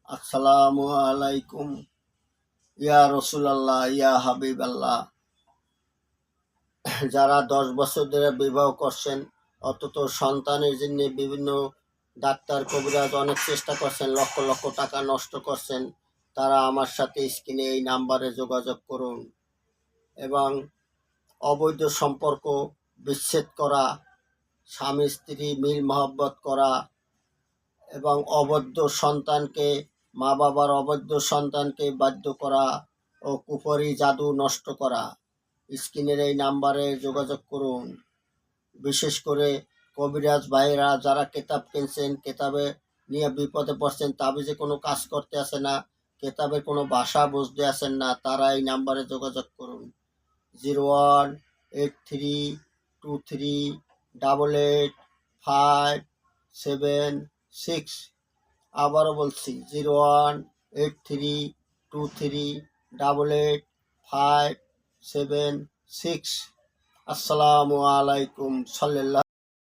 আসসালামু আলাইকুম ইয়া রসুলাল্লাহ ইয়া হাবিব আল্লাহ। যারা 10 বছর ধরে বিবাহ করছেন অথচ সন্তানের জন্য বিভিন্ন ডাক্তার কবিরাজ অনেক চেষ্টা করছেন, লক্ষ লক্ষ টাকা নষ্ট করছেন, তারা আমার সাথে স্ক্রিনে এই নাম্বারে যোগাযোগ করুন। এবং অবৈধ সম্পর্ক বিচ্ছেদ করা, স্বামী স্ত্রী মিল মহব্বত করা এবং অবৈধ সন্তানকে মা বাবার অবৈধ সন্তানকে বাধ্য করা ও কুফরি জাদু নষ্ট করা, স্ক্রিনের এই নাম্বারে যোগাযোগ করুন। বিশেষ করে কবিরাজ ভাইরা যারা কেতাব কিনছেন, কেতাবে নিয়ে বিপদে পড়ছেন, তাবিজে কোনো কাজ করতে আসে না, কেতাবের কোনো ভাষা বুঝতে আসেন না, তারা এই নাম্বারে যোগাযোগ করুন। 0183238857 6। আবারও বলছি 0183238857 6। আসসালামু আলাইকুম সাল্লাল্লাহু